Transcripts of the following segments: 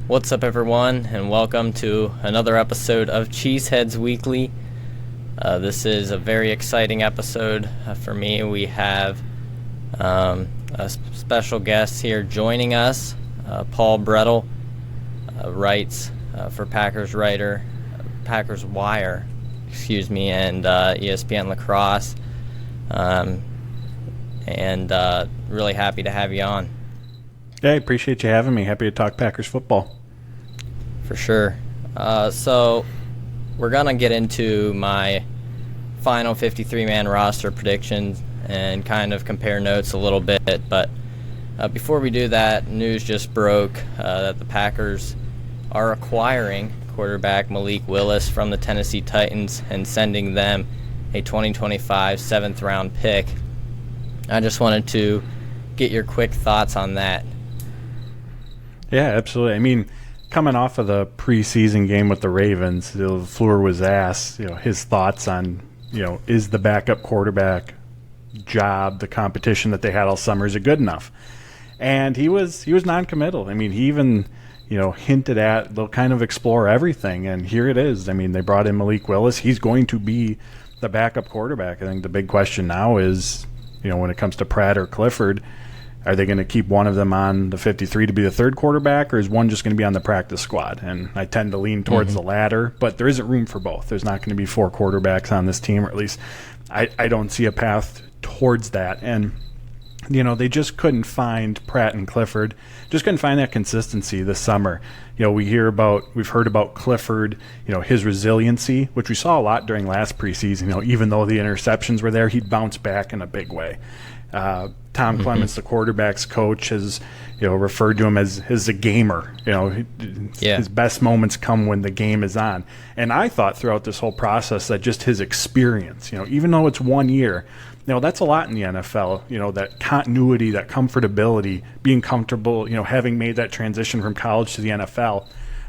What's up, everyone, and welcome to another episode of Cheeseheadz Weekly. This is a very exciting episode for me. We have a special guest here joining us. Paul Bretl writes for Packers Wire, and ESPN Lacrosse. And really happy to have you on. Yeah, I appreciate you having me. Happy to talk Packers football. For sure. So we're going to get into my final 53-man roster predictions and kind of compare notes a little bit. But before we do that, news just broke that the Packers are acquiring quarterback Malik Willis from the Tennessee Titans and sending them a 2025 7th-round pick. I just wanted to get your quick thoughts on that. Yeah, absolutely. I mean, coming off of the preseason game with the Ravens, LaFleur was asked, his thoughts on, is the backup quarterback job, the competition that they had all summer, is it good enough? And he was non-committal. I mean, he even, hinted at they'll kind of explore everything, and here it is. I mean, they brought in Malik Willis. He's going to be the backup quarterback. I think the big question now is, when it comes to Pratt or Clifford, are they going to keep one of them on the 53 to be the third quarterback, or is one just going to be on the practice squad? And I tend to lean towards the latter, but there isn't room for both. There's not going to be 4 quarterbacks on this team, or at least I don't see a path towards that. And, they just couldn't find Pratt and Clifford, just couldn't find that consistency this summer. We've heard about Clifford, his resiliency, which we saw a lot during last preseason. Even though the interceptions were there, he'd bounce back in a big way. Tom Clements, the quarterback's coach, has referred to him as a gamer. His best moments come when the game is on. And I thought throughout this whole process that just his experience, even though it's 1 year, that's a lot in the NFL. That continuity, that comfortability, being comfortable, having made that transition from college to the NFL.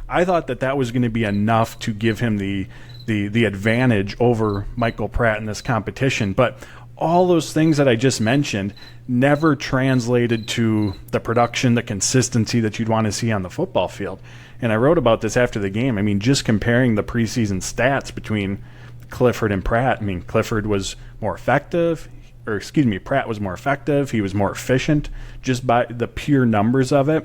I thought that was going to be enough to give him the advantage over Michael Pratt in this competition, but all those things that I just mentioned never translated to the production, the consistency that you'd want to see on the football field. And I wrote about this after the game. I mean, just comparing the preseason stats between Clifford and Pratt. I mean, Pratt was more effective. He was more efficient just by the pure numbers of it.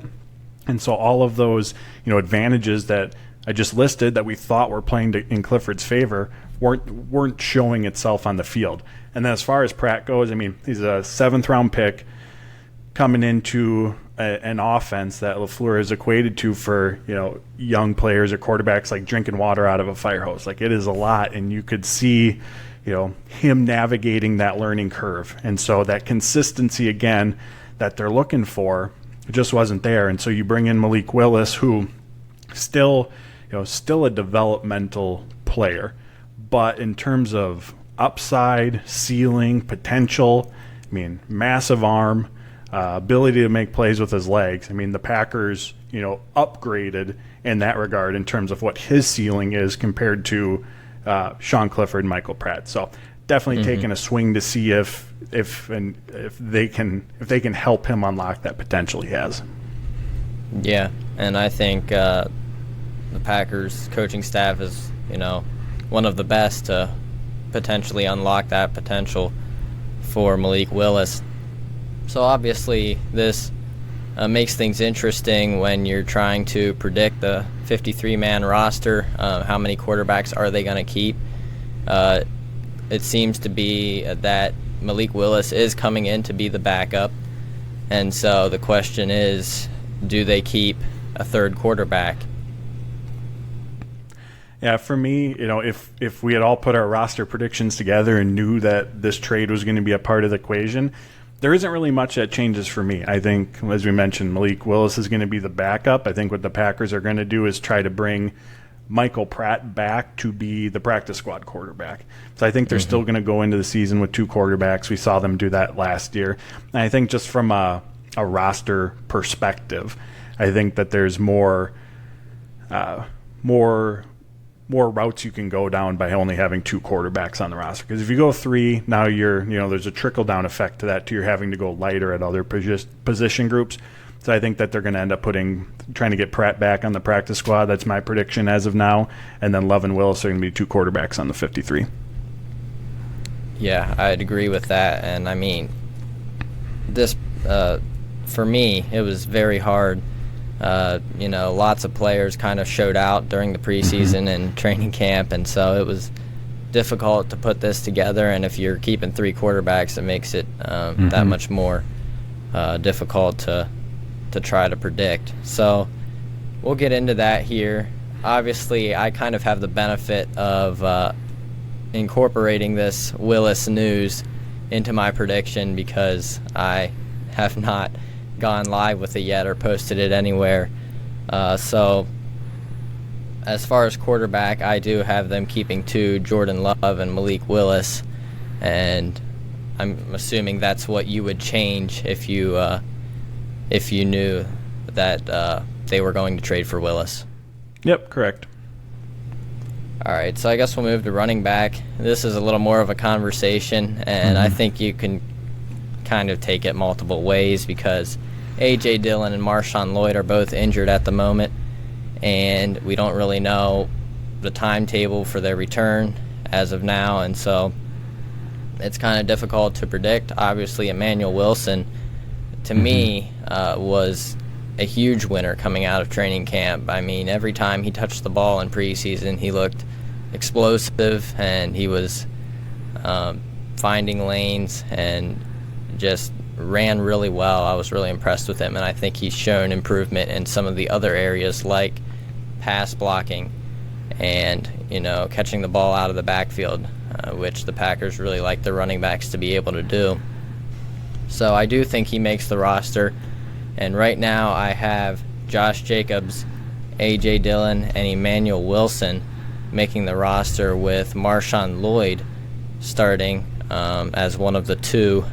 And so all of those, advantages that I just listed that we thought were playing in Clifford's favor weren't showing itself on the field. And then as far as Pratt goes, I mean, he's a 7th-round pick coming into an offense that LaFleur is equated to for, young players or quarterbacks like drinking water out of a fire hose. Like, it is a lot, and you could see, him navigating that learning curve. And so that consistency, again, that they're looking for just wasn't there. And so you bring in Malik Willis, who still a developmental player, but in terms of upside, ceiling, potential, I mean, massive arm, ability to make plays with his legs. I mean, the Packers, upgraded in that regard in terms of what his ceiling is compared to Sean Clifford and Michael Pratt. So definitely taking a swing to see if they can help him unlock that potential he has. Yeah, and I think the Packers coaching staff is, one of the best to potentially unlock that potential for Malik Willis. So obviously this makes things interesting when you're trying to predict the 53-man roster. How many quarterbacks are they going to keep? It seems to be that Malik Willis is coming in to be the backup. And so the question is, do they keep a third quarterback? Yeah, for me, if we had all put our roster predictions together and knew that this trade was going to be a part of the equation, there isn't really much that changes for me. I think, as we mentioned, Malik Willis is going to be the backup. I think what the Packers are going to do is try to bring Michael Pratt back to be the practice squad quarterback. So I think they're still going to go into the season with 2 quarterbacks. We saw them do that last year. And I think just from a roster perspective, I think that there's more routes you can go down by only having 2 quarterbacks on the roster. Because if you go 3, now there's a trickle down effect to that too. You're having to go lighter at other position groups. So I think that they're going to end up trying to get Pratt back on the practice squad. That's my prediction as of now. And then Love and Willis are going to be 2 quarterbacks on the 53. Yeah, I'd agree with that. And I mean, this for me, it was very hard. Lots of players kind of showed out during the preseason and training camp, and so it was difficult to put this together. And if you're keeping 3 quarterbacks, it makes it that much more difficult to try to predict. So we'll get into that here. Obviously, I kind of have the benefit of incorporating this Willis news into my prediction because I have not gone live with it yet or posted it anywhere. So as far as quarterback, I do have them keeping 2, Jordan Love and Malik Willis, and I'm assuming that's what you would change if you knew that they were going to trade for Willis. Yep, correct. All right, so I guess we'll move to running back. This is a little more of a conversation, and I think you can kind of take it multiple ways because A.J. Dillon and Marshawn Lloyd are both injured at the moment, and we don't really know the timetable for their return as of now, and so it's kind of difficult to predict. Obviously, Emmanuel Wilson, to me, was a huge winner coming out of training camp. I mean, every time he touched the ball in preseason, he looked explosive, and he was finding lanes and just ran really well. I was really impressed with him, and I think he's shown improvement in some of the other areas like pass blocking and, catching the ball out of the backfield, which the Packers really like their running backs to be able to do. So I do think he makes the roster, and right now I have Josh Jacobs, A.J. Dillon, and Emmanuel Wilson making the roster with Marshawn Lloyd starting as one of the 2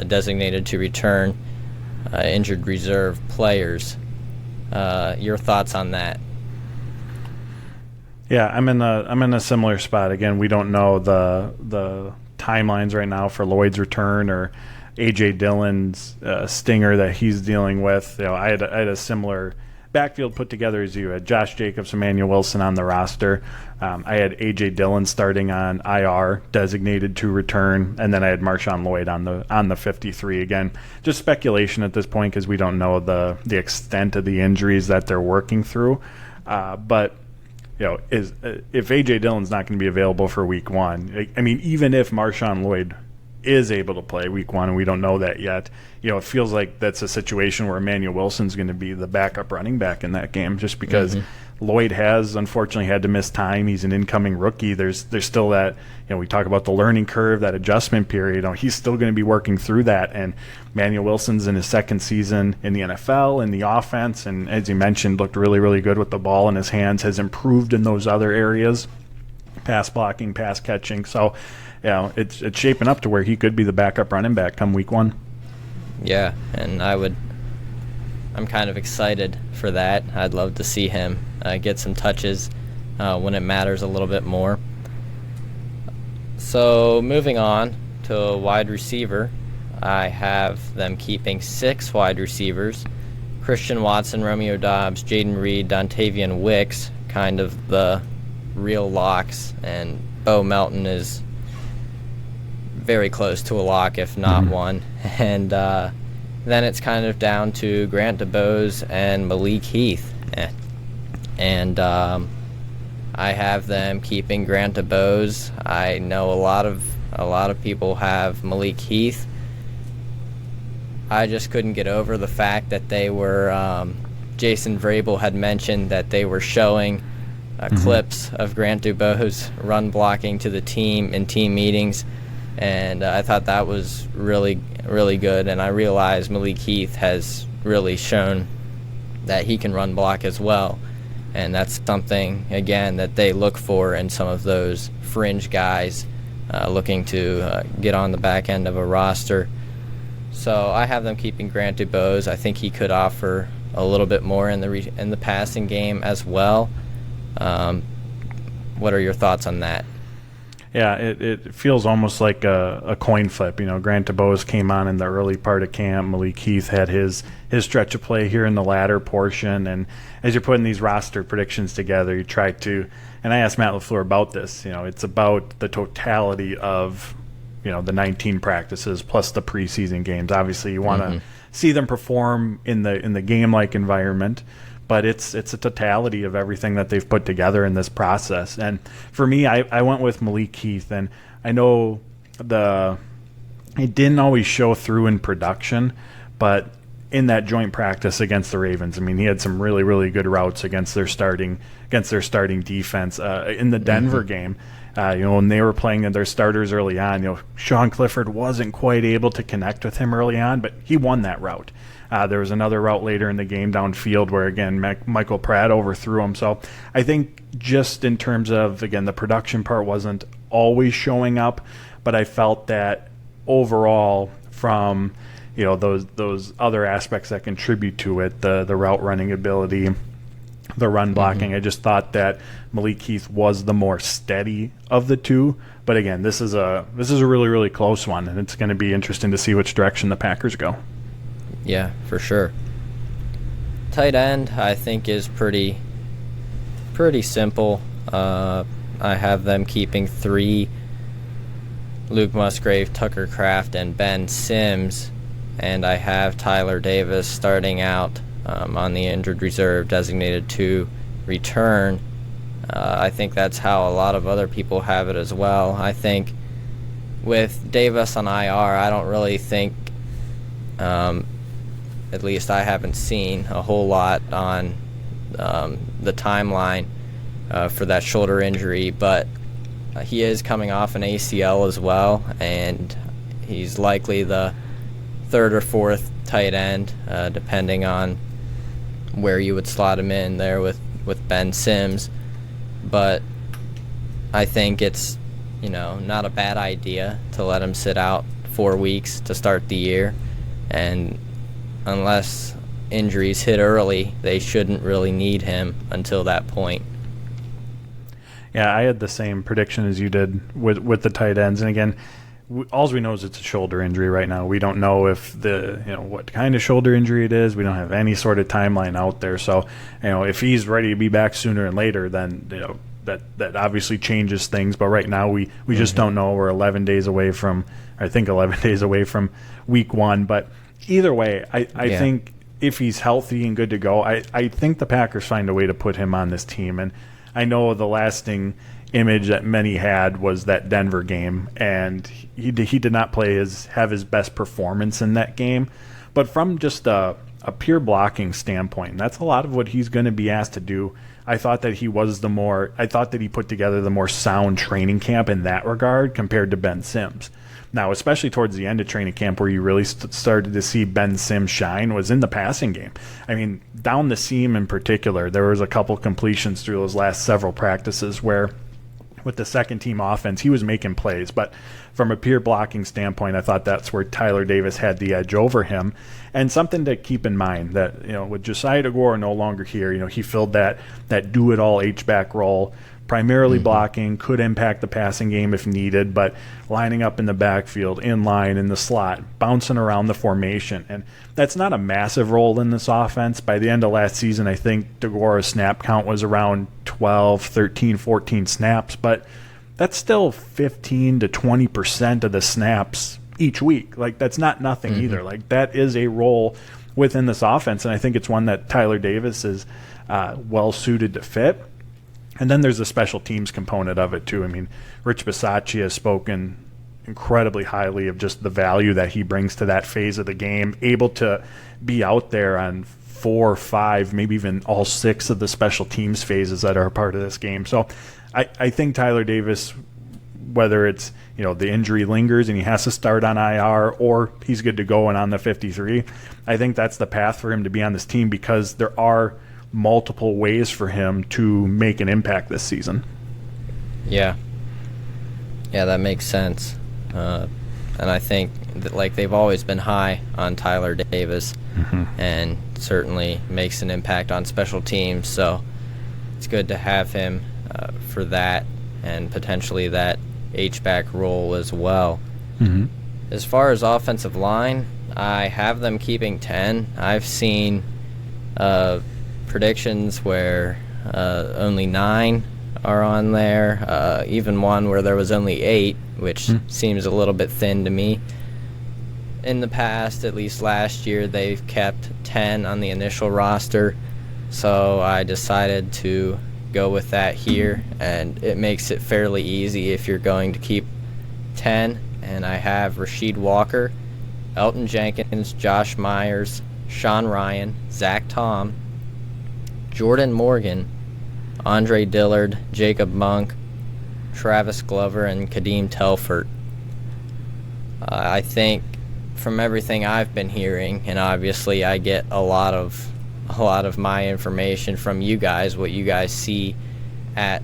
designated to return injured reserve players. Your thoughts on that? Yeah, I'm in a similar spot. Again, we don't know the timelines right now for Lloyd's return or A.J. Dillon's stinger that he's dealing with. I had a similar backfield put together as you had Josh Jacobs, Emmanuel Wilson on the roster. I had A.J. Dillon starting on IR, designated to return, and then I had Marshawn Lloyd on the 53. Again, just speculation at this point because we don't know the extent of the injuries that they're working through. But if A.J. Dillon's not going to be available for Week 1, I mean, even if Marshawn Lloyd is able to play Week 1, and we don't know that yet, it feels like that's a situation where Emmanuel Wilson's going to be the backup running back in that game just because Lloyd has unfortunately had to miss time. He's an incoming rookie. There's still that, we talk about the learning curve, that adjustment period. He's still going to be working through that, and Emmanuel Wilson's in his 2nd season in the NFL, in the offense, and as you mentioned, looked really, really good with the ball in his hands, has improved in those other areas, pass blocking, pass catching. So it's shaping up to where he could be the backup running back come Week 1. Yeah, and I'm kind of excited for that. I'd love to see him get some touches when it matters a little bit more. So moving on to wide receiver, I have them keeping 6 wide receivers. Christian Watson, Romeo Doubs, Jaden Reed, Dontavian Wicks, kind of the real locks, and Bo Melton is very close to a lock, if not one. And then it's kind of down to Grant DuBose and Malik Heath. And I have them keeping Grant DuBose. I know a lot of people have Malik Heath. I just couldn't get over the fact that they were Jason Vrabel had mentioned that they were showing clips of Grant DuBose run blocking to the team in team meetings, and I thought that was really, really good. And I realized Malik Heath has really shown that he can run block as well, and that's something, again, that they look for in some of those fringe guys looking to get on the back end of a roster. So I have them keeping Grant DuBose. I think he could offer a little bit more in the passing game as well. What are your thoughts on that? Yeah, it feels almost like a coin flip. You know, Grant DeBose came on in the early part of camp. Malik Heath had his stretch of play here in the latter portion. And as you're putting these roster predictions together, you try to, and I asked Matt LaFleur about this, you know, it's about the totality of, you know, the 19 practices plus the preseason games. Obviously, you want to see them perform in the game-like environment, but it's a totality of everything that they've put together in this process. And for me, I went with Malik Heath, and I know it didn't always show through in production, but in that joint practice against the Ravens, I mean, he had some really, really good routes against their starting defense. In the Denver game, you know, when they were playing their starters early on, you know, Sean Clifford wasn't quite able to connect with him early on, but he won that route. There was another route later in the game downfield where, again, Michael Pratt overthrew him. So I think just in terms of, again, the production part wasn't always showing up, but I felt that overall from, you know, those other aspects that contribute to it, the route running ability, the run blocking, I just thought that Malik Heath was the more steady of the two. But again, this is a really, really close one, and it's going to be interesting to see which direction the Packers go. Yeah, for sure. Tight end, I think, is pretty simple. I have them keeping 3: Luke Musgrave, Tucker Kraft, and Ben Sims. And I have Tyler Davis starting out on the injured reserve, designated to return. I think that's how a lot of other people have it as well. I think with Davis on IR, I don't really think, at least I haven't seen a whole lot on the timeline for that shoulder injury, but he is coming off an ACL as well, and he's likely the third or fourth tight end, depending on where you would slot him in there with Ben Sims. But I think it's, you know, not a bad idea to let him sit out 4 weeks to start the year, and unless injuries hit early, they shouldn't really need him until that point. Yeah, I had the same prediction as you did with the tight ends. And again, all we know is it's a shoulder injury right now. We don't know if what kind of shoulder injury it is. We don't have any sort of timeline out there. So, you know, if he's ready to be back sooner and later, then, you know, that obviously changes things. But right now we just don't know. We're 11 days away from week 1. But either way, I think if he's healthy and good to go, I think the Packers find a way to put him on this team. And I know the lasting image that many had was that Denver game, and he did not have his best performance in that game. But from just a pure blocking standpoint, and that's a lot of what he's going to be asked to do, I thought that he put together the more sound training camp in that regard compared to Ben Sims. Now, especially towards the end of training camp, where you really started to see Ben Sims shine was in the passing game. I mean, down the seam in particular, there was a couple completions through those last several practices where, with the second-team offense, he was making plays. But from a pure blocking standpoint, I thought that's where Tyler Davis had the edge over him. And something to keep in mind that, you know, with Josiah DeGuara no longer here, you know, he filled that do-it-all H-back role, primarily blocking, could impact the passing game if needed, but lining up in the backfield, in line, in the slot, bouncing around the formation. And that's not a massive role in this offense. By the end of last season, I think DeGuara's snap count was around 12, 13, 14 snaps, but that's still 15 to 20% of the snaps each week. Like, that's not nothing either. Like, that is a role within this offense, and I think it's one that Tyler Davis is well-suited to fit. And then there's the special teams component of it, too. I mean, Rich Bisaccia has spoken incredibly highly of just the value that he brings to that phase of the game, able to be out there on 4 or 5, maybe even all 6 of the special teams phases that are a part of this game. So I think Tyler Davis, whether it's, you know, the injury lingers and he has to start on IR or he's good to go and on the 53, I think that's the path for him to be on this team, because there are multiple ways for him to make an impact this season. Yeah, that makes sense. And I think that, like, they've always been high on Tyler Davis, and certainly makes an impact on special teams. So it's good to have him for that, and potentially that H-back role as well. Mm-hmm. As far as offensive line, I have them keeping 10. I've seen predictions where only 9 are on there, even one where there was only 8, which seems a little bit thin to me. In the past, at least last year, they've kept 10 on the initial roster, so I decided to go with that here, and it makes it fairly easy if you're going to keep 10. And I have Rasheed Walker, Elton Jenkins, Josh Myers, Sean Ryan, Zach Tom, Jordan Morgan, Andre Dillard, Jacob Monk, Travis Glover, and Kadeem Telfort. I think from everything I've been hearing, and obviously I get a lot of my information from you guys, what you guys see at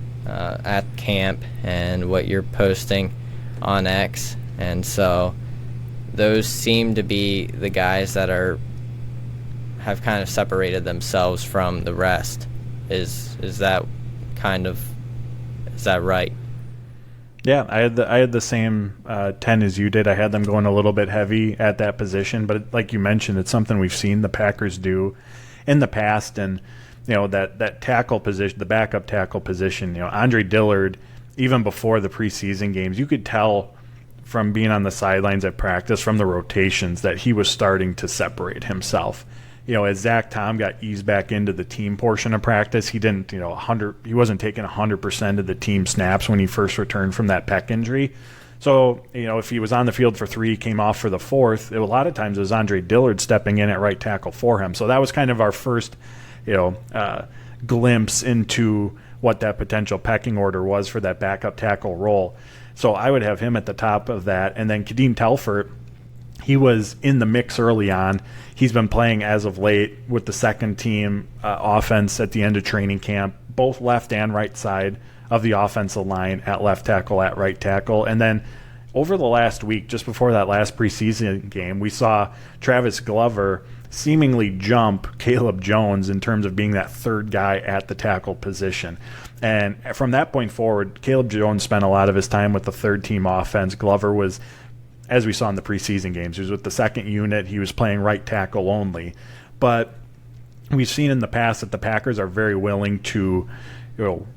camp and what you're posting on X, and so those seem to be the guys that have kind of separated themselves from the rest. Is that right? Yeah, I had the same 10 as you did. I had them going a little bit heavy at that position, but like you mentioned, it's something we've seen the Packers do in the past. And that tackle position, the backup tackle position, Andre Dillard, even before the preseason games, you could tell from being on the sidelines at practice, from the rotations, that he was starting to separate himself. As Zach Tom got eased back into the team portion of practice, he didn't, he wasn't taking 100% of the team snaps when he first returned from that pec injury. So, if he was on the field for 3, came off for the 4th, a lot of times it was Andre Dillard stepping in at right tackle for him. So that was kind of our first, glimpse into what that potential pecking order was for that backup tackle role. So I would have him at the top of that. And then Kadeem Telfort, he was in the mix early on. He's been playing as of late with the second team offense at the end of training camp, both left and right side of the offensive line, at left tackle, at right tackle. And then over the last week, just before that last preseason game, we saw Travis Glover seemingly jump Caleb Jones in terms of being that third guy at the tackle position. And from that point forward, Caleb Jones spent a lot of his time with the third team offense. Glover was, as we saw in the preseason games, he was with the second unit. He was playing right tackle only. But we've seen in the past that the Packers are very willing to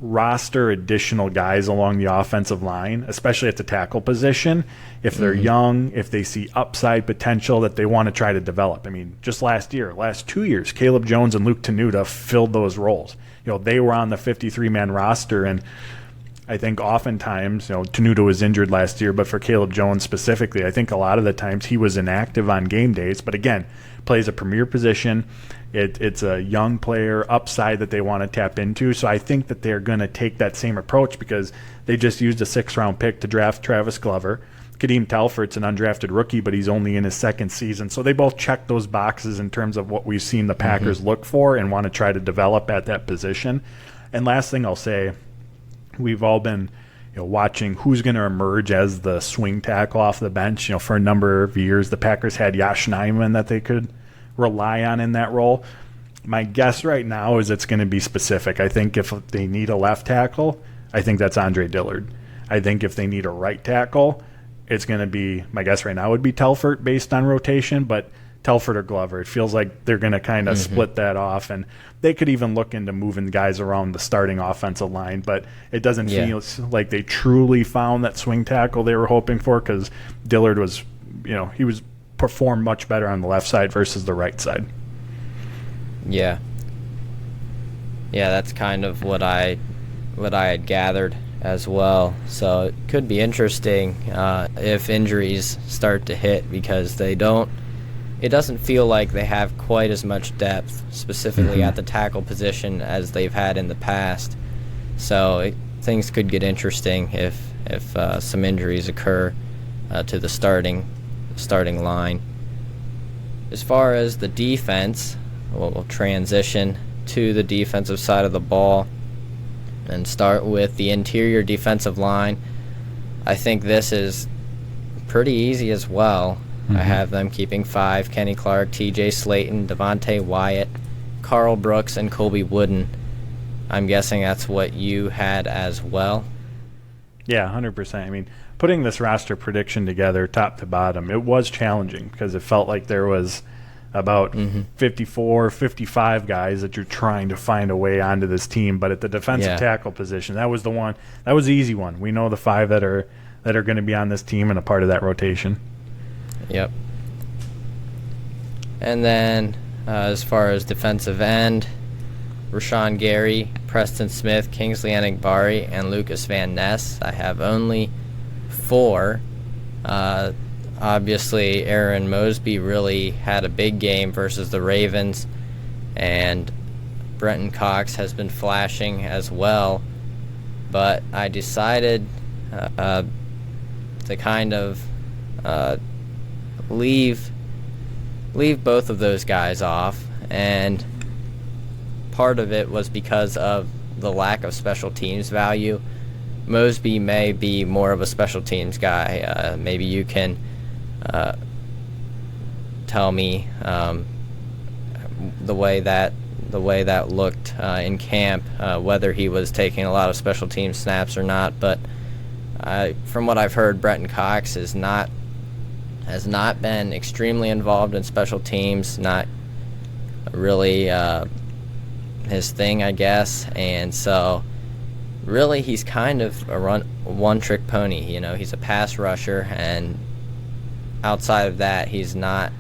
roster additional guys along the offensive line, especially at the tackle position, if they're young, if they see upside potential that they want to try to develop. I mean, just last 2 years, Caleb Jones and Luke Tenuta filled those roles. They were on the 53-man roster, and I think oftentimes, Tenuta was injured last year, but for Caleb Jones specifically, I think a lot of the times he was inactive on game days. But again, plays a premier position. It's a young player upside that they want to tap into. So I think that they're going to take that same approach, because they just used a 6th-round pick to draft Travis Glover. Kadeem Telfort's an undrafted rookie, but he's only in his second season. So they both check those boxes in terms of what we've seen the Packers look for and want to try to develop at that position. And last thing I'll say, we've all been watching who's going to emerge as the swing tackle off the bench. For a number of years, the Packers had Yosh Nijman that they could rely on in that role. My guess right now is it's going to be specific. I think if they need a left tackle, I think that's Andre Dillard. I think if they need a right tackle, it's going to be, my guess right now would be Telfort based on rotation, but Telfort or Glover. It feels like they're going to kind of split that off, and they could even look into moving guys around the starting offensive line, but it doesn't feel like they truly found that swing tackle they were hoping for, because Dillard was, he was performed much better on the left side versus the right side. Yeah, that's kind of what I had gathered as well. So it could be interesting if injuries start to hit, because it doesn't feel like they have quite as much depth, specifically at the tackle position, as they've had in the past. So things could get interesting if some injuries occur to the starting line. As far as the defense, we'll transition to the defensive side of the ball and start with the interior defensive line. I think this is pretty easy as well. I have them keeping 5: Kenny Clark, TJ Slayton, Devontae Wyatt, Carl Brooks, and Colby Wooden. I'm guessing that's what you had as well. Yeah, 100%. I mean, putting this roster prediction together top to bottom, it was challenging because it felt like there was about 54, 55 guys that you're trying to find a way onto this team. But at the defensive tackle position, that was the one. That was the easy one. We know the 5 that are going to be on this team and a part of that rotation. Yep. And then as far as defensive end, Rashawn Gary, Preston Smith, Kingsley Enagbari, and Lucas Van Ness. I have only 4. Obviously, Aaron Mosby really had a big game versus the Ravens, and Brenton Cox has been flashing as well. But I decided to kind of leave both of those guys off, and part of it was because of the lack of special teams value. Mosby may be more of a special teams guy. Maybe you can tell me the way that looked in camp, whether he was taking a lot of special team snaps or not. But from what I've heard, Brenton Cox has not been extremely involved in special teams. Not really his thing, I guess. And so really he's kind of a one-trick pony. You know, he's a pass rusher, and outside of that, he's not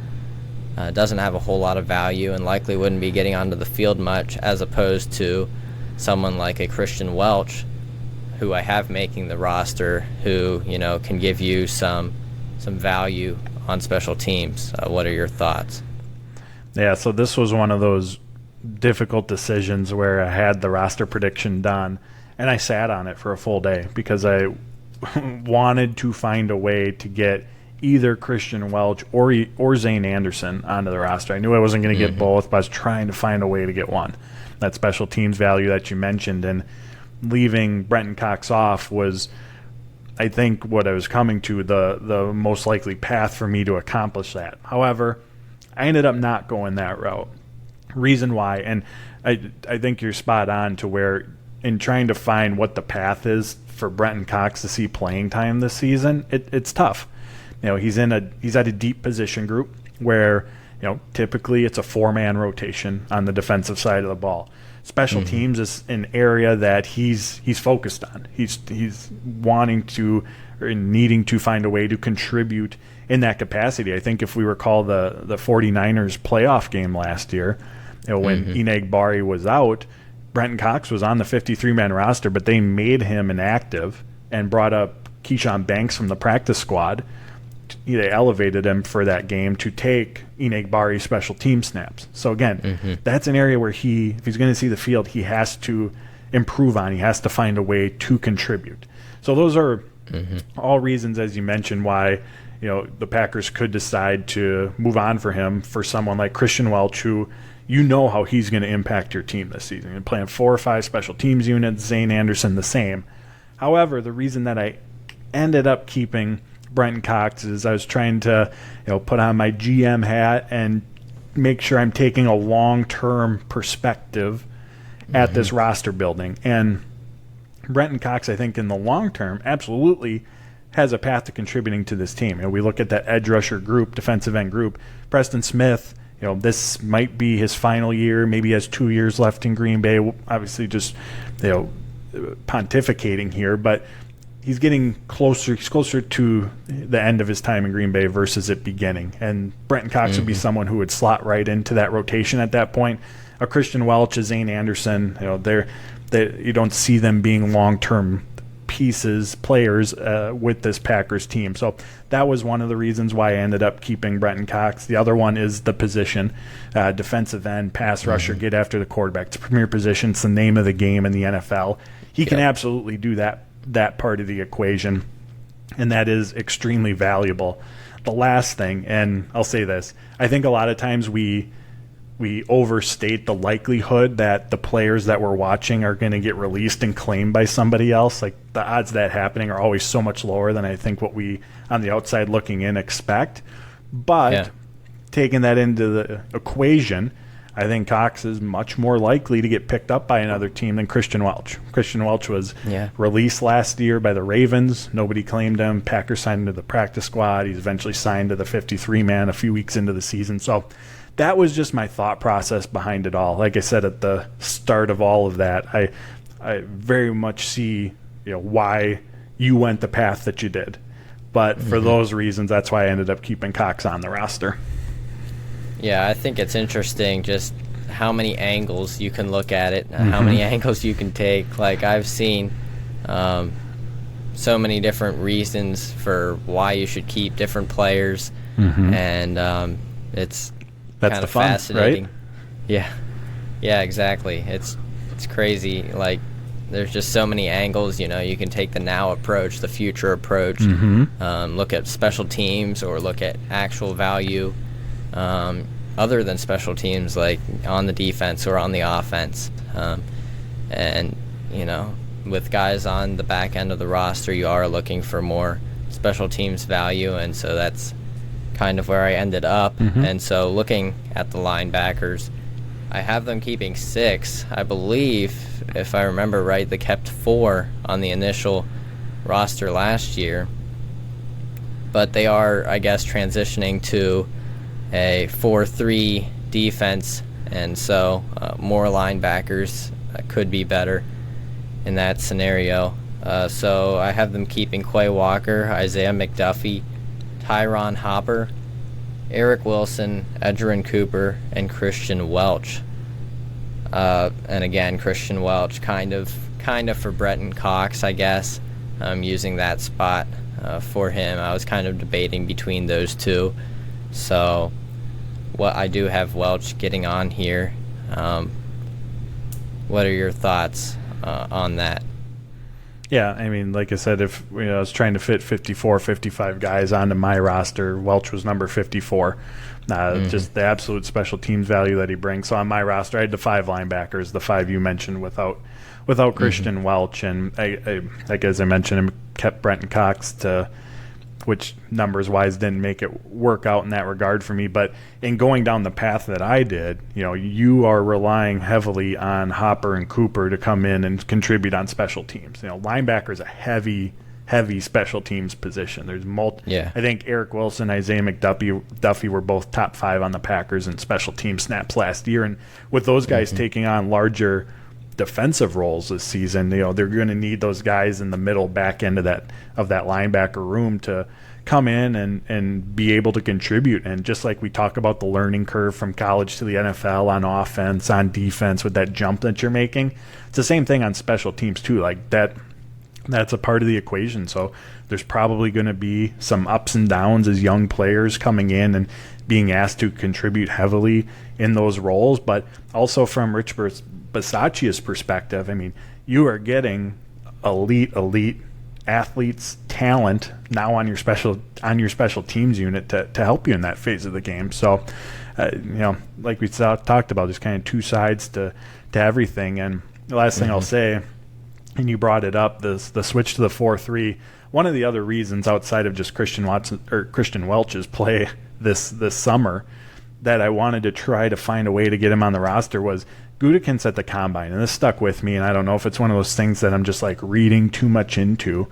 doesn't have a whole lot of value and likely wouldn't be getting onto the field much, as opposed to someone like a Christian Welch, who I have making the roster, who, you know, can give you some value on special teams. What are your thoughts? Yeah, so this was one of those difficult decisions where I had the roster prediction done, and I sat on it for a full day because I wanted to find a way to get either Christian Welch or Zane Anderson onto the roster. I knew I wasn't going to get both, but I was trying to find a way to get one. That special teams value that you mentioned, and leaving Brenton Cox off was, I think, what I was coming to, the most likely path for me to accomplish that. However, I ended up not going that route. Reason why, and I think you're spot on to where in trying to find what the path is for Brenton Cox to see playing time this season, it's tough. You know, he's at a deep position group where, you know, typically it's a 4-man rotation on the defensive side of the ball. Special teams is an area that he's focused on. He's wanting to or needing to find a way to contribute in that capacity. I think if we recall the 49ers playoff game last year, you know, when Enagbari was out, Brenton Cox was on the 53-man roster, but they made him inactive and brought up Keyshawn Banks from the practice squad. They elevated him for that game to take Enagbari's special team snaps. So again, that's an area where if he's going to see the field, he has to improve on. He has to find a way to contribute. So those are all reasons, as you mentioned, why, you know, the Packers could decide to move on for him for someone like Christian Welch, who you know how he's going to impact your team this season. You're playing 4 or 5 special teams units, Zane Anderson the same. However, the reason that I ended up keeping Brenton Cox is I was trying to, you know, put on my GM hat and make sure I'm taking a long-term perspective at this roster building. And Brenton Cox, I think, in the long term, absolutely has a path to contributing to this team. And we look at that edge rusher group, defensive end group. Preston Smith, you know, this might be his final year. Maybe he has 2 years left in Green Bay. Obviously, just, you know, pontificating here, but he's getting closer. He's closer to the end of his time in Green Bay versus it beginning. And Brenton Cox would be someone who would slot right into that rotation at that point. A Christian Welch, a Zane Anderson, you know, you don't see them being long-term players with this Packers team. So that was one of the reasons why I ended up keeping Brenton Cox. The other one is the position, defensive end, pass rusher, get after the quarterback. It's a premier position. It's the name of the game in the NFL. He can absolutely do that part of the equation, and that is extremely valuable. The last thing, and I'll say this, I think a lot of times we overstate the likelihood that the players that we're watching are going to get released and claimed by somebody else. Like, the odds of that happening are always so much lower than I think what we, on the outside looking in, expect. But taking that into the equation, I think Cox is much more likely to get picked up by another team than Christian Welch. Christian Welch was released last year by the Ravens. Nobody claimed him. Packers signed him to the practice squad. He's eventually signed to the 53-man a few weeks into the season. So that was just my thought process behind it all. Like I said at the start of all of that, I very much see why you went the path that you did. But for those reasons, that's why I ended up keeping Cox on the roster. Yeah, I think it's interesting just how many angles you can look at it, how many angles you can take. Like, I've seen so many different reasons for why you should keep different players, and it's kind of fascinating. Right? Yeah, exactly. It's crazy. Like, there's just so many angles. You can take the now approach, the future approach, look at special teams, or look at actual value. Other than special teams, like on the defense or on the offense. And, with guys on the back end of the roster, you are looking for more special teams value, and so that's kind of where I ended up. And so looking at the linebackers, I have them keeping 6. I believe, if I remember right, they kept 4 on the initial roster last year. But they are, I guess, transitioning to a 4-3 defense, and so more linebackers could be better in that scenario. So I have them keeping Quay Walker, Isaiah McDuffie, Tyron Hopper, Eric Wilson, Edgerrin Cooper, and Christian Welch. And again, Christian Welch kind of for Bretl Cox, I guess. I'm using that spot for him. I was kind of debating between those two. So, I do have Welch getting on here. What are your thoughts on that? Yeah, I mean, like I said, if I was trying to fit 54, 55 guys onto my roster, Welch was number 54. Just the absolute special teams value that he brings. So on my roster, I had the 5 linebackers, the 5 you mentioned, without Christian Welch, and I like as I mentioned, I kept Bretl Cox to, which numbers-wise didn't make it work out in that regard for me. But in going down the path that I did, you are relying heavily on Hopper and Cooper to come in and contribute on special teams. Linebacker is a heavy special teams position. There's I think Eric Wilson, Isaiah McDuffie were both top 5 on the Packers in special team snaps last year. And with those guys taking on larger defensive roles this season, they're going to need those guys in the middle back end of that linebacker room to come in and be able to contribute. And just like we talk about the learning curve from college to the NFL on offense, on defense, with that jump that you're making, it's the same thing on special teams too. Like that's a part of the equation. So there's probably going to be some ups and downs as young players coming in and being asked to contribute heavily in those roles. But also from Rich Bisaccia's perspective, I mean, you are getting elite athletes, talent now on your special teams unit to help you in that phase of the game. So, like we talked about, there's kind of two sides to everything. And the last thing I'll say, and you brought it up, the switch to the 4-3. One of the other reasons outside of just Christian Welch's play this summer that I wanted to try to find a way to get him on the roster was Gutekunst at the combine, and this stuck with me, and I don't know if it's one of those things that I'm just like reading too much into,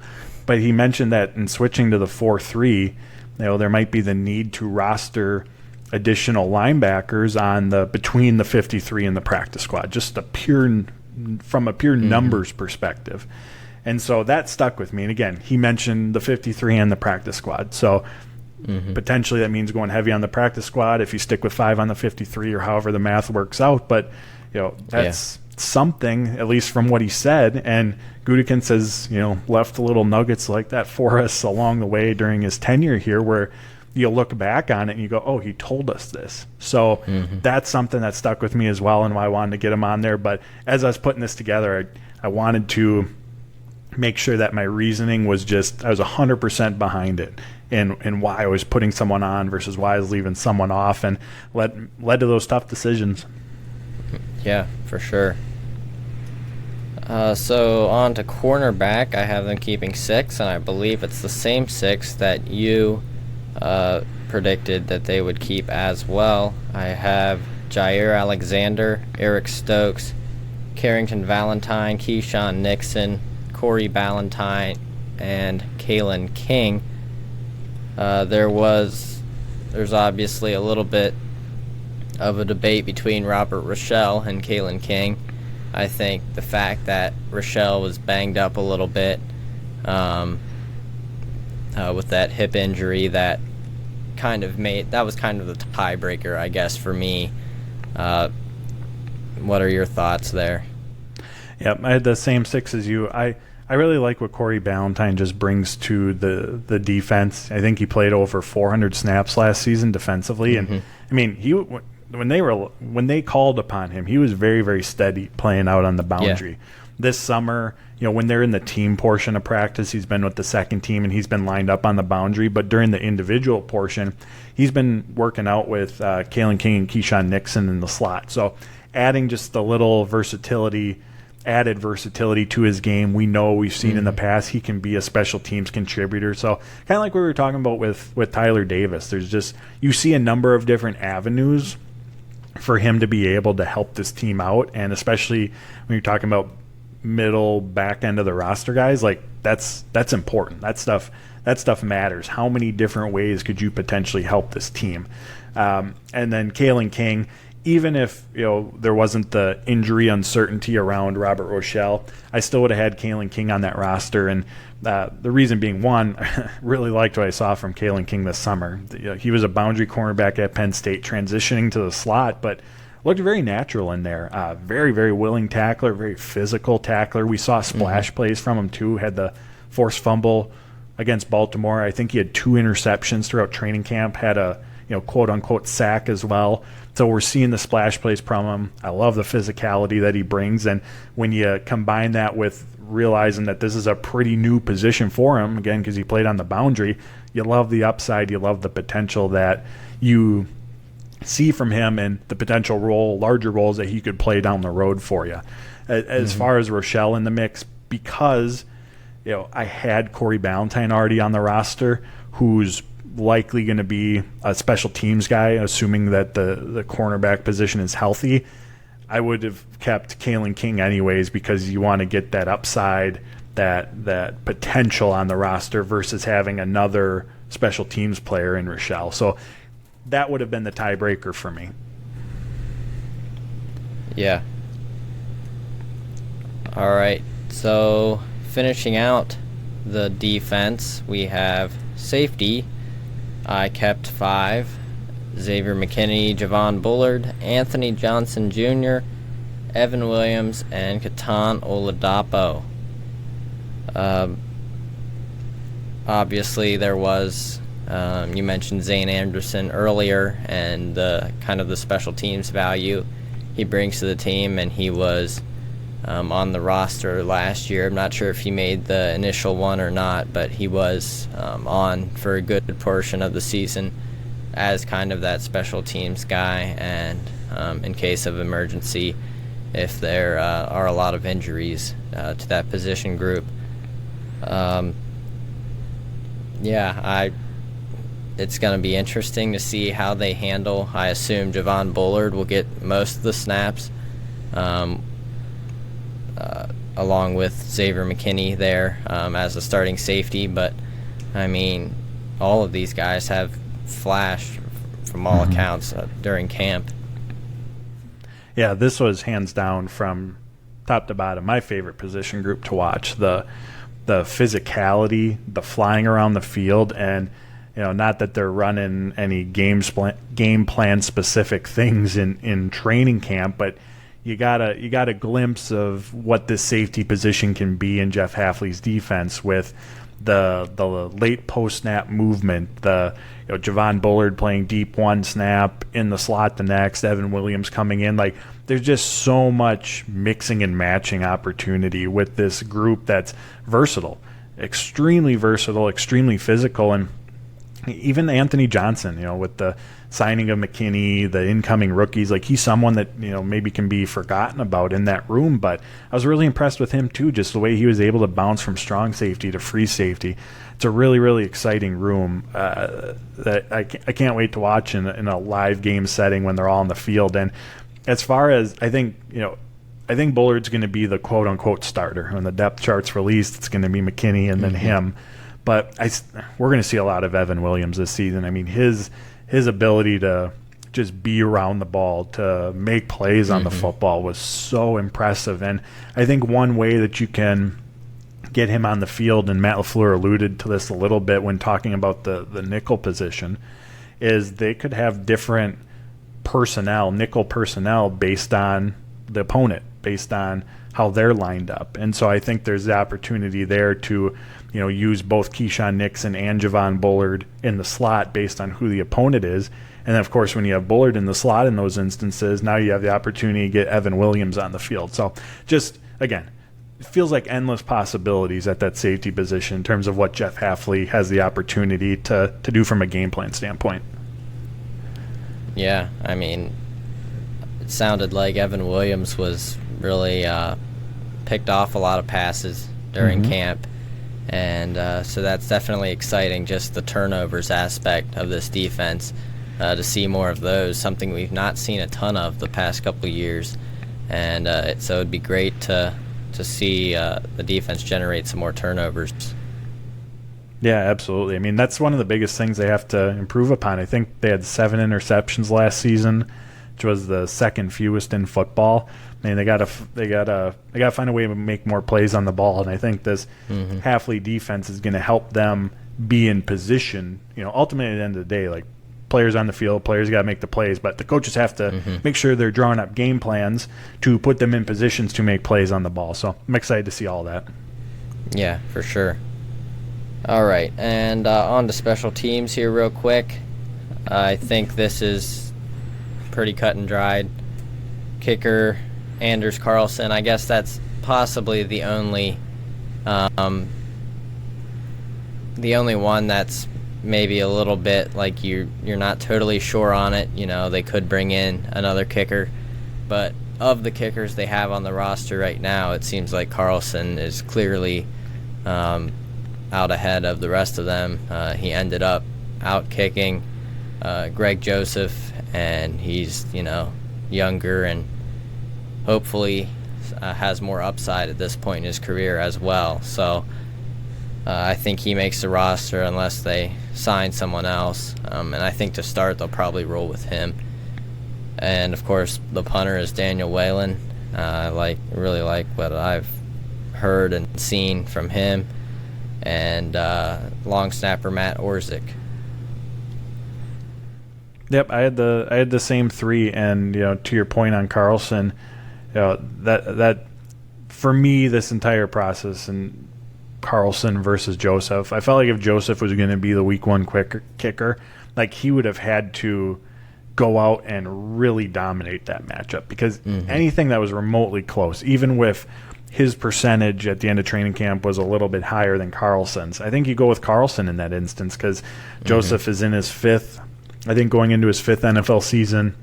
but he mentioned that in switching to the 4-3, there might be the need to roster additional linebackers on between the 53 and the practice squad, just from a pure numbers perspective. And so that stuck with me. And again, he mentioned the 53 and the practice squad. So potentially that means going heavy on the practice squad if you stick with 5 on the 53 or however the math works out. But that's something, at least from what he said. And Gutekunst has left little nuggets like that for us along the way during his tenure here, where you look back on it and you go, oh, he told us this. So that's something that stuck with me as well, and why I wanted to get him on there. But as I was putting this together, I wanted to make sure that my reasoning was I was 100% behind it, and why I was putting someone on versus why I was leaving someone off, and led to those tough decisions. Yeah, for sure. So on to cornerback, I have them keeping 6, and I believe it's the same 6 that you predicted that they would keep as well. I have Jair Alexander, Eric Stokes, Carrington Valentine, Keyshawn Nixon, Corey Ballantyne, and Kalen King. There's obviously a little bit of a debate between Robert Rochelle and Kalen King. I think the fact that Rochelle was banged up a little bit with that hip injury, that was kind of the tiebreaker, I guess, for me. What are your thoughts there? Yep, I had the same 6 as you. I really like what Corey Ballantyne just brings to the defense. I think he played over 400 snaps last season defensively, Mm-hmm. and I mean when they called upon him, he was very, very steady playing out on the boundary. Yeah. This summer, when they're in the team portion of practice, he's been with the second team and he's been lined up on the boundary. But during the individual portion, he's been working out with Kalen King and Keyshawn Nixon in the slot. So adding just a little added versatility to his game. We've seen in the past he can be a special teams contributor. So kind of like we were talking about with Tyler Davis, there's just, you see a number of different avenues for him to be able to help this team out, and especially when you're talking about middle back end of the roster guys, like that's important. That stuff matters. How many different ways could you potentially help this team? And then Kalen King, even if there wasn't the injury uncertainty around Robert Rochelle, I still would have had Kalen King on that roster. And the reason being, one, I really liked what I saw from Kalen King this summer. He was a boundary cornerback at Penn State, transitioning to the slot, but looked very natural in there. Very, very willing tackler, very physical tackler. We saw splash plays from him too. Had the forced fumble against Baltimore. I think he had 2 interceptions throughout training camp. Had a quote unquote sack as well. So we're seeing the splash plays from him. I love the physicality that he brings, and when you combine that with realizing that this is a pretty new position for him, again because he played on the boundary, you love the upside, you love the potential that you see from him and the potential larger roles that he could play down the road for you. As far as Rochelle in the mix, because I had Corey Ballantyne already on the roster, who's likely going to be a special teams guy, assuming that the cornerback position is healthy. I would have kept Kalen King anyways, because you want to get that upside, that potential on the roster versus having another special teams player in Rochelle. So that would have been the tiebreaker for me. Yeah. All right. So finishing out the defense, we have safety. I kept 5. Xavier McKinney, Javon Bullard, Anthony Johnson Jr., Evan Williams, and Keaton Oladapo. Obviously, there was, you mentioned Zane Anderson earlier, and kind of the special teams value he brings to the team, and he was on the roster last year. I'm not sure if he made the initial one or not, but he was on for a good portion of the season as kind of that special teams guy, and in case of emergency, if there are a lot of injuries to that position group. It's going to be interesting to see how they handle. I assume Javon Bullard will get most of the snaps, along with Xavier McKinney there as a starting safety. But, I mean, all of these guys have flashed from all accounts during camp. Yeah, this was hands down from top to bottom my favorite position group to watch. The physicality, the flying around the field, and not that they're running any game plan specific things in training camp, but you got a glimpse of what this safety position can be in Jeff Hafley's defense with the late post snap movement, Javon Bullard playing deep one snap, in the slot the next, Evan Williams coming in. Like, there's just so much mixing and matching opportunity with this group that's versatile, extremely physical. And even Anthony Johnson, with the signing of McKinney, the incoming rookies, like he's someone that, maybe can be forgotten about in that room. But I was really impressed with him too, just the way he was able to bounce from strong safety to free safety. It's a really, really exciting room that I can't wait to watch in a live game setting when they're all on the field. And as far as I think Bullard's going to be the quote unquote starter. When the depth chart's released, it's going to be McKinney and then him. But we're going to see a lot of Evan Williams this season. I mean, his ability to just be around the ball, to make plays on the football was so impressive. And I think one way that you can get him on the field, and Matt LaFleur alluded to this a little bit when talking about the nickel position, is they could have different nickel personnel based on the opponent, based on how they're lined up. And so I think there's the opportunity there to use both Keyshawn Nixon and Javon Bullard in the slot based on who the opponent is. And then, of course, when you have Bullard in the slot in those instances, now you have the opportunity to get Evan Williams on the field. So just, again, it feels like endless possibilities at that safety position in terms of what Jeff Hafley has the opportunity to do from a game plan standpoint. Yeah, I mean, it sounded like Evan Williams was really picked off a lot of passes during camp. And so that's definitely exciting, just the turnovers aspect of this defense, to see more of those, something we've not seen a ton of the past couple of years. And so it'd be great to see the defense generate some more turnovers. Yeah, absolutely. I mean, that's one of the biggest things they have to improve upon. I think they had 7 interceptions last season, which was the second fewest in football. I mean, they gotta find a way to make more plays on the ball, and I think this Hafley defense is going to help them be in position. Ultimately at the end of the day, like, players on the field, players got to make the plays, but the coaches have to make sure they're drawing up game plans to put them in positions to make plays on the ball. So I'm excited to see all that. Yeah, for sure. All right, and on to special teams here real quick. I think this is pretty cut and dried. Kicker Anders Carlson. I guess that's possibly the only one that's maybe a little bit like you're not totally sure on it. They could bring in another kicker, but of the kickers they have on the roster right now, it seems like Carlson is clearly out ahead of the rest of them. He ended up out kicking Greg Joseph, and he's younger and hopefully has more upside at this point in his career as well. So I think he makes the roster unless they sign someone else. And I think to start, they'll probably roll with him. And, of course, the punter is Daniel Whalen. I really like what I've heard and seen from him. And long snapper Matt Orzik. Yep, I had the same 3, and to your point on Carlson, that for me, this entire process and Carlson versus Joseph, I felt like if Joseph was going to be the week 1 kicker, like he would have had to go out and really dominate that matchup, because anything that was remotely close, even with his percentage at the end of training camp was a little bit higher than Carlson's. I think you go with Carlson in that instance because Joseph is in his 5th, I think going into his 5th NFL season.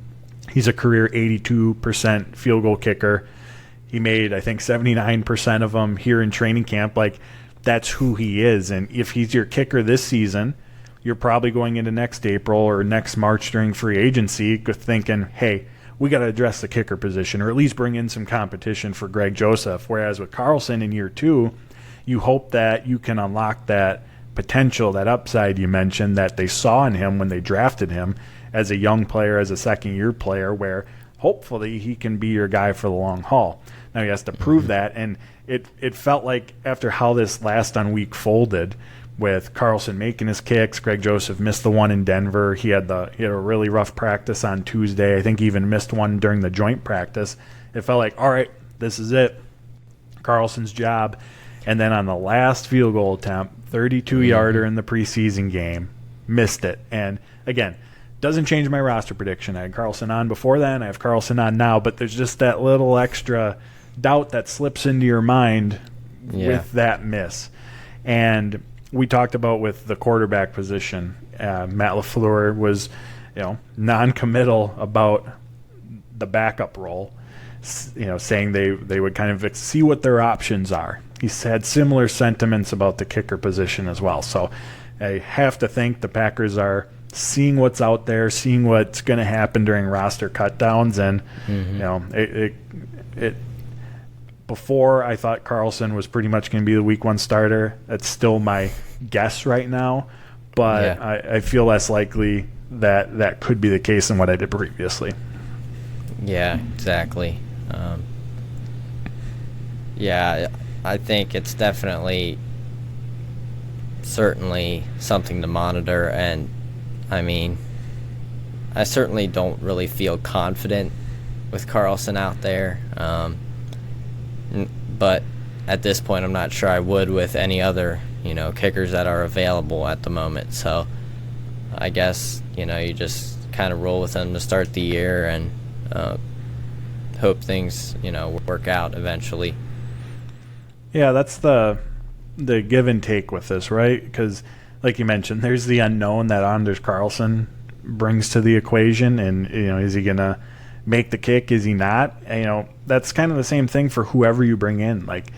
He's a career 82% field goal kicker. He made, I think, 79% of them here in training camp. Like, that's who he is. And if he's your kicker this season, you're probably going into next April or next March during free agency thinking, hey, we got to address the kicker position or at least bring in some competition for Greg Joseph. Whereas with Carlson in year 2, you hope that you can unlock that potential, that upside you mentioned that they saw in him when they drafted him as a young player, as a second-year player, where hopefully he can be your guy for the long haul. Now he has to prove that, and it felt like after how this last on week folded, with Carlson making his kicks, Greg Joseph missed the one in Denver. He had a really rough practice on Tuesday. I think he even missed one during the joint practice. It felt like, all right, this is it, Carlson's job. And then on the last field goal attempt, 32-yarder in the preseason game, missed it. And again, doesn't change my roster prediction. I had Carlson on before then. I have Carlson on now, but there's just that little extra doubt that slips into your mind with that miss. And we talked about with the quarterback position, Matt LaFleur was, non-committal about the backup role, saying they would kind of see what their options are. He's had similar sentiments about the kicker position as well. So I have to think the Packers are seeing what's out there, seeing what's going to happen during roster cutdowns, and it before I thought Carlson was pretty much going to be the week 1 starter. That's still my guess right now, but I feel less likely that could be the case than what I did previously. Yeah, exactly. I think it's certainly something to monitor, and I mean, I certainly don't really feel confident with Carlson out there, but at this point I'm not sure I would with any other kickers that are available at the moment. So I guess you just kind of roll with them to start the year and hope things work out eventually. Yeah, that's the give and take with this, right? Because like you mentioned, there's the unknown that Anders Carlson brings to the equation, and is he gonna make the kick? Is he not? That's kind of the same thing for whoever you bring in. Like,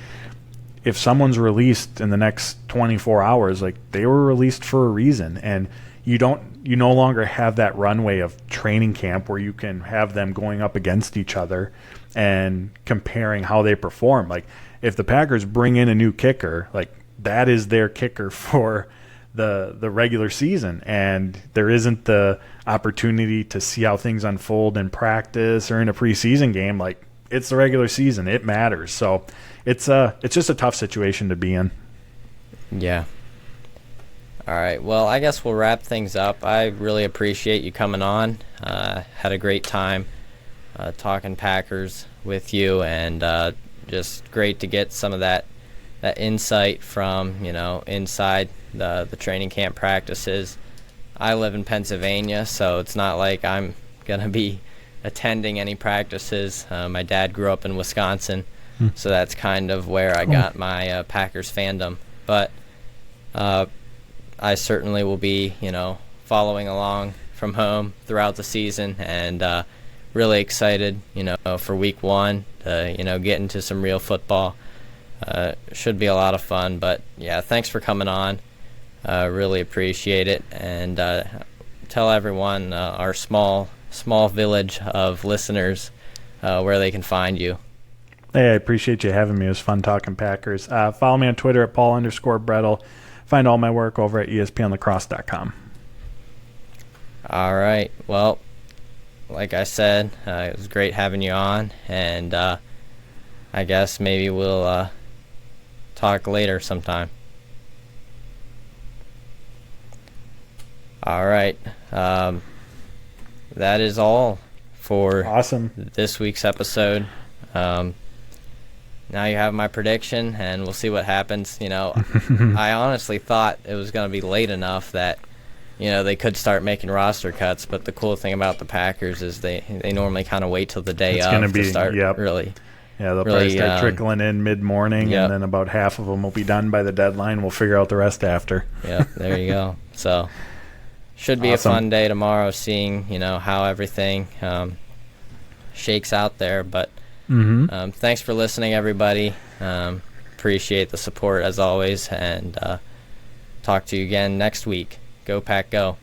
if someone's released in the next 24 hours, like, they were released for a reason, and you no longer have that runway of training camp where you can have them going up against each other and comparing how they perform. Like, if the Packers bring in a new kicker, like, that is their kicker for the regular season, and there isn't the opportunity to see how things unfold in practice or in a preseason game. Like, it's the regular season, it matters. So it's just a tough situation to be in. Yeah. All right, well, I guess we'll wrap things up. I really appreciate you coming on. Had a great time talking Packers with you, and just great to get some of that insight from inside the training camp practices. I live in Pennsylvania, so it's not like I'm gonna be attending any practices. My dad grew up in Wisconsin, so that's kind of where I got my Packers fandom. But I certainly will be following along from home throughout the season, and really excited for week 1 to get into some real football. Should be a lot of fun. But yeah, thanks for coming on. Really appreciate it, and tell everyone, our small village of listeners, where they can find you. Hey, I appreciate you having me. It was fun talking Packers. Follow me on Twitter at Paul_Bretl. Find all my work over at ESPNlacrosse.com. All right. Well, like I said, it was great having you on, and I guess maybe we'll talk later sometime. All right. That is all for this week's episode. Now you have my prediction, and we'll see what happens. I honestly thought it was going to be late enough that they could start making roster cuts, but the cool thing about the Packers is they normally kind of wait till the day of to start really. Yeah, they'll probably start trickling in mid-morning, and then about half of them will be done by the deadline. We'll figure out the rest after. Yeah, there you go. So should be a fun day tomorrow, seeing how everything shakes out there. But thanks for listening, everybody. Appreciate the support as always, and talk to you again next week. Go Pack, go.